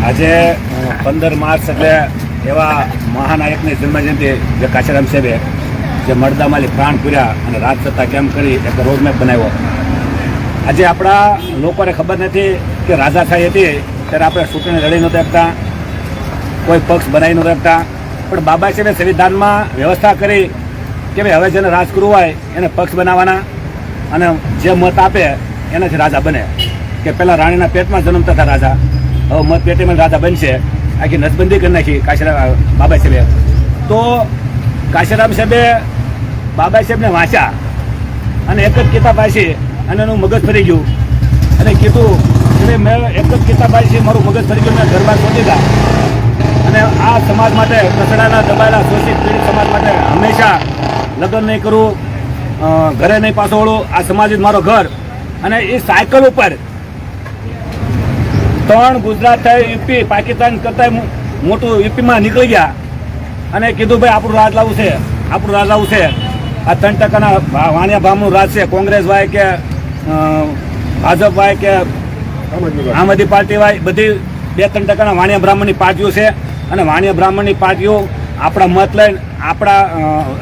આજે 15 માર્ચ એટલે એવા મહાનાયકની જન્મજયંતિ જે કાશીરામ સાહેબે જે મળદામાલી પ્રાણ પૂર્યા અને રાજસત્તા કેમ કરી એક રોડમેપ બનાવ્યો. આજે આપણા લોકોને ખબર નથી કે રાજાશાહી હતી ત્યારે આપણે ચૂંટણી લડી નહોતા શકતા, કોઈ પક્ષ બનાવી નહોતા શકતા, પણ બાબા સાહેબે સંવિધાનમાં વ્યવસ્થા કરી કે ભાઈ હવે જેને રાજ કરવું હોય એને પક્ષ બનાવવાના અને જે મત આપે એનાથી રાજા બને. કે પહેલાં રાણીના પેટમાં જન્મતા હતા રાજા, હવે મત પેટીમાં રાજા બનશે. આખી નસબંધી કરી નાખી બાબા સાહેબે. તો કાશીરામ સાહેબે બાબા સાહેબને વાંચ્યા અને એક જ કિતાબ વાંચી અને એનું મગજ ફરી ગયું અને કીધું કે મેં એક જ કિતાબ વાંચી, મારું મગજ ફરી ગયું, મેં ઘરમાં શોધી દીધા અને આ સમાજ માટે, કચડાના દબાયેલા શોષિત પીડિત સમાજ માટે હંમેશા લગ્ન નહીં કરવું, ઘરે નહીં પાછો વળવું, આ સમાજ જ મારો ઘર. અને એ સાયકલ ઉપર 3 ગુજરાત થાય યુપી પાકિસ્તાન કરતા મોટું યુપીમાં નીકળી ગયા અને કીધું ભાઈ આપણું રાજ લાવવું છે, આપણું રાજ લાવવું છે. આ 3% વાણિયા બ્રાહ્મણનું રાજ છે. કોંગ્રેસ હોય કે ભાજપ હોય કે આમ આદમી પાર્ટી હોય, બધી 2-3% વાણિયા બ્રાહ્મણની પાર્ટીઓ છે. અને વાણિયા બ્રાહ્મણની પાર્ટીઓ આપણા મત લઈને આપણા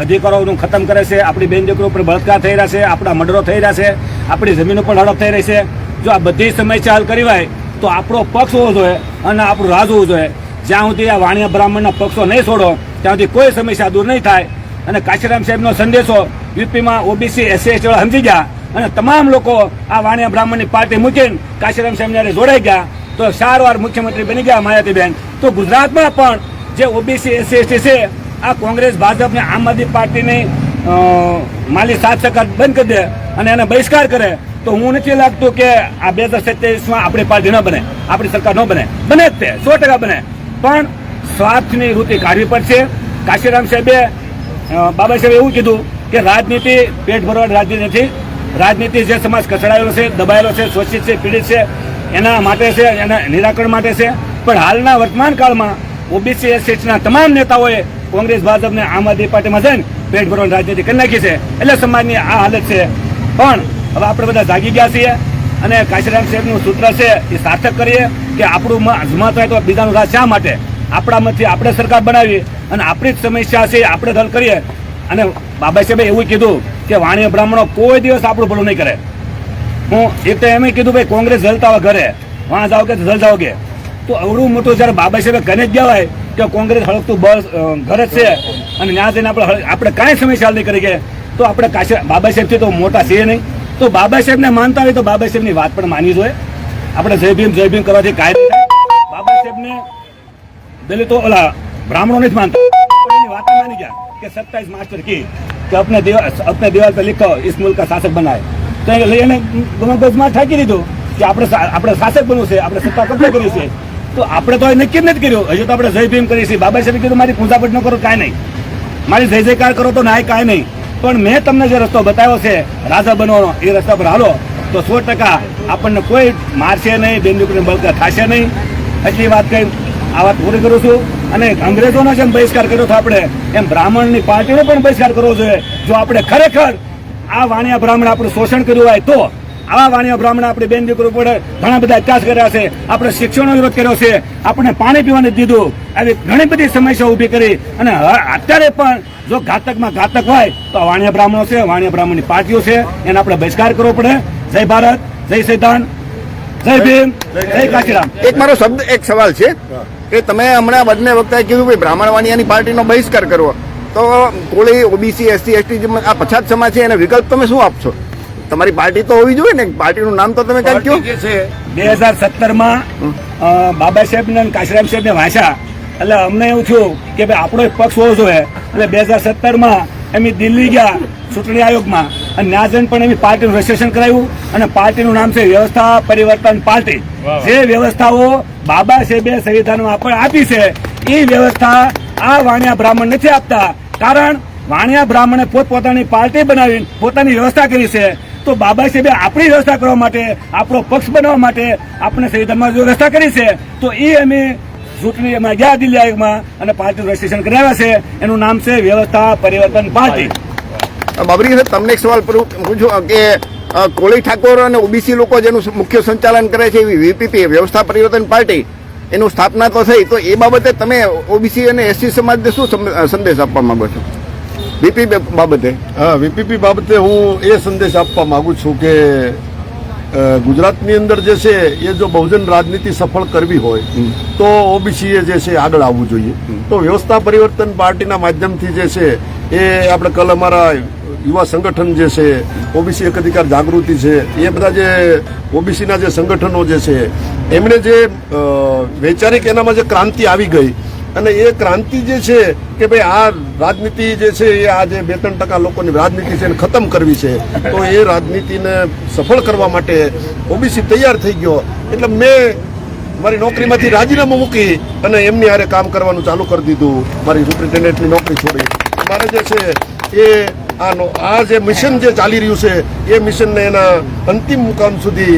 અધિકારોનું ખતમ કરે છે, આપણી બેન દીકરીઓ ઉપર બળાત્કાર થઈ રહ્યા છે, આપણા મર્ડરો થઈ રહ્યા છે, આપણી જમીન ઉપર હડપ થઈ રહી છે. જો આ બધી સમસ્યા હલ કરી હોય તો આપણો પક્ષ હોવો જોઈએ અને આપણું રાજ હોવું જોઈએ. જ્યાં સુધી આ વાણિયા બ્રાહ્મણના પક્ષો નહીં છોડો ત્યાં સુધી કોઈ સમસ્યા દૂર નહીં થાય. અને કાશીરામ સાહેબનો સંદેશો યુપીમાં ઓબીસી SC ST વાળા સમજી ગયા અને તમામ લોકો આ વાણિયા બ્રાહ્મણની પાર્ટી મૂકીને કાશીરામ સાહેબ જ્યારે જોડાઈ ગયા તો 4 વાર મુખ્યમંત્રી બની ગયા માયાવતીબેન. તો ગુજરાતમાં પણ જે ઓબીસી SC ST છે આ કોંગ્રેસ ભાજપ ને આમ આદમી પાર્ટીની માલી 7% બંધ કરી દે અને એને બહિષ્કાર કરે તો હું નથી લાગતું કે આ 2027માં આપણી પાર્ટી ન બને, આપણી સરકાર ન બને. બને જ તે 100% બને, પણ સ્વાર્થની વૃત્તિ કાઢવી પડશે. કાશીરામ સાહેબે બાબા સાહેબે એવું કીધું કે રાજનીતિ પેટ ભરવાની રાજનીતિ નથી. રાજનીતિ જે સમાજ કચડાયેલો છે, દબાયેલો છે, શોષિત છે, પીડિત છે એના માટે છે, એના નિરાકરણ માટે છે. પણ હાલના વર્તમાન કાળમાં ઓબીસી SC તમામ નેતાઓએ કોંગ્રેસ ભાજપને આમ આદમી પાર્ટીમાં જઈને પેટ ભરવાની રાજનીતિ કરી નાખી છે. એટલે સમાજની આ હાલત છે. પણ હવે આપણે બધા જાગી ગયા છીએ અને કાશીરામ સાહેબનું સૂત્ર છે એ સાર્થક કરીએ કે આપણું મત હોય તો બીજાનું રાજ શા માટે? આપણા મતથી આપણે સરકાર બનાવી અને આપણી જ સમસ્યા છે આપણે હલ કરીએ. અને બાબા સાહેબે એવું કીધું કે વાણિયા બ્રાહ્મણો કોઈ દિવસ આપણું ભલું નહીં કરે. હું એક તો એમ કીધું ભાઈ કોંગ્રેસ જલતા હોય ઘરે, વાં જાઓ કે જલ જાઓ કે. તો અવડું મોટું જયારે બાબા સાહેબે કને જ ગયા હોય કે કોંગ્રેસ હળકતું બસ ઘર જ છે અને ત્યાં જઈને આપણે કાંઈ સમસ્યા હલ નહીં કરી કે તો આપણે બાબા સાહેબથી તો મોટા છીએ નહીં. તો બાબા સાહેબને માનતા હોય તો બાબા સાહેબની વાત પણ માનવી જોઈએ. આપણે જય ભીમ કરવાથી કાંઈ નહીં થાય. બાબા સાહેબને દલિતો ઓલા બ્રાહ્મણો નથી માનતા, પણ એની વાત માની ગયા કે 27 માસ્ટર કી કે अपने दीवार पे लिखो इस मुल्क का शासक बनाए. તો એને ગમગજમાં ઠાકી દીધું કે આપણે શાસક બનવું છે, આપણે સત્તા કબજે કરવી છે. તો આપણે તો નક્કી જ નથી કર્યું. હજુ તો આપણે જય ભીમ કરીએ છીએ. બાબા સાહેબે કીધું મારી પૂજાપટ ન કરો કાંઈ નહીં, મારી જય જયકાર કરો તો નાય કાંઈ નહીં, પણ મેં તમને જે રસ્તો બતાવ્યો છે રાજા બનવાનો એ રસ્તા પર હાલો તો 100% આપણને કોઈ મારશે નહીં, બેન દીકરીને બળતરા થશે નહીં. એટલી વાત કહી આ વાત પૂરી કરું છું. અને અંગ્રેજોનો જેમ બહિષ્કાર કર્યો હતો આપણે એમ બ્રાહ્મણની પાર્ટીનો પણ બહિષ્કાર કરવો જોઈએ. જો આપણે ખરેખર આ વાણિયા બ્રાહ્મણ આપણું શોષણ કર્યું હોય તો આવા વાણિયા બ્રાહ્મણ આપણી બેન દીકરીઓ પર ઘણા બધા અત્યાચાર કર્યા છે, આપણે શિક્ષણનો વિરોધ કર્યો છે, આપણે પાણી પીવાનું દીધું, આવી ઘણી બધી સમસ્યાઓ ઊભી કરી. અને અત્યારે પણ જો ઘાતકમાં ઘાતક હોય તો વાણિયા બ્રાહ્મણો છે, વાણિયા બ્રાહ્મણની પાર્ટીઓ છે, એને આપણે બહિષ્કાર કરવો પડે. જય ભારત, જય સંવિધાન, જય ભીમ, જય કાશીરામ. એક મારો શબ્દ એક સવાલ છે કે તમે હમણાં બંને વખતે કીધું ભાઈ બ્રાહ્મણ વાણિયાની પાર્ટીનો બહિષ્કાર કરવો, તો કોળી ઓબીસી SC ST આ પછાત સમાજ છે એને વિકલ્પ તમે શું આપશો? તમારી પાર્ટી તો હોવી જોઈએ ને, પાર્ટીનું નામ તો તમે કઈ કહો. 2017માં બાબા સાહેબ ને કાશીરામ સાહેબ ને વાંચ્યા એટલે અમને એવું થયું કે ભાઈ આપણો એક પક્ષ હોવો જોઈએ. એટલે 2017માં એમ દિલ્હી ગયા ચૂંટણી આયોગમાં અને ત્યાં જઈને પણ એમની પાર્ટીનું રજીસ્ટ્રેશન કરાવ્યું અને પાર્ટીનું નામ છે વ્યવસ્થા પરિવર્તન પાર્ટી. જે વ્યવસ્થાઓ બાબા સાહેબે સંવિધાનમાં આપણે આપી છે એ વ્યવસ્થા આ વાણિયા બ્રાહ્મણ નથી આપતા. કારણ વાણિયા બ્રાહ્મણે પોતપોતાની પાર્ટી બનાવીને પોતાની વ્યવસ્થા કરી છે. તો બાબા સાહેબે આપણી વ્યવસ્થા કરવા માટે, આપણો પક્ષ બનાવવા માટે આપણે સંવિધાનમાં વ્યવસ્થા કરી છે. તો એ અમે ચૂંટણીમાં ગયા દિલ્હી આયોગમાં અને પાર્ટીનું રજીસ્ટ્રેશન કરાવ્યા છે. એનું નામ છે વ્યવસ્થા પરિવર્તન પાર્ટી. બાબરી સાહેબ તમને એક સવાલ પૂછું કે કોળી ઠાકોર અને ઓબીસી લોકો જેનું મુખ્ય સંચાલન કરે છે એવી VPP વ્યવસ્થા પરિવર્તન પાર્ટી એનું સ્થાપના તો થઈ, તો એ બાબતે તમે ઓબીસી અને એસસી સમાજને શું સંદેશ આપવા માંગો છો વીપી બાબતે? હા, વીપીપી બાબતે હું એ સંદેશ આપવા માંગુ છું કે ગુજરાતની અંદર જે છે એ જો બહુજન રાજનીતિ સફળ કરવી હોય તો ઓબીસી જે છે આગળ આવવું જોઈએ. તો વ્યવસ્થા પરિવર્તન પાર્ટીના માધ્યમથી જે છે એ આપણે કલ અમારા યુવા સંગઠન જે છે ઓબીસી એક અધિકાર જાગૃતિ છે, એ બધા જે ઓબીસીના જે સંગઠનો જે છે એમણે જે વૈચારિક એનામાં જે ક્રાંતિ આવી ગઈ અને એ ક્રાંતિ જે છે કે ભાઈ આ રાજનીતિ જે છે એ આ જે 2-3% લોકોની રાજનીતિ છે એને ખતમ કરવી છે, તો એ રાજનીતિને સફળ કરવા માટે ઓબીસી તૈયાર થઈ ગયો. એટલે મેં મારી નોકરીમાંથી રાજીનામું મૂકી અને એમની હારે કામ કરવાનું ચાલુ કરી દીધું, મારી સુપ્રિન્ટેન્ડન્ટની નોકરી છોડી. મારે જે છે એ આ જે મિશન જે ચાલી રહ્યું છે એ મિશનને એના અંતિમ મુકામ સુધી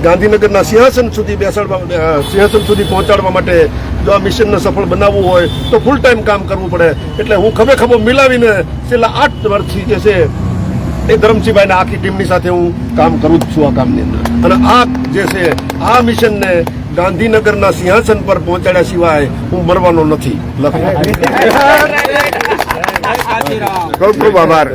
ગાંધીનગરના સિંહાસન સુધી સિંહાસન સુધી પહોંચાડવા માટે જો આ મિશનને સફળ બનાવવું હોય તો ફૂલ ટાઈમ કામ કરવું પડે. એટલે હું ખભે મિલાવીને છેલ્લા 8 વર્ષથી જે છે એ ધરમસિંહભાઈના આખી ટીમની સાથે હું કામ કરું જ છું આ કામની અંદર. અને આ જે છે આ મિશનને ગાંધીનગરના સિંહાસન પર પહોંચાડ્યા સિવાય હું મરવાનો નથી. ખૂબ ખૂબ આભાર.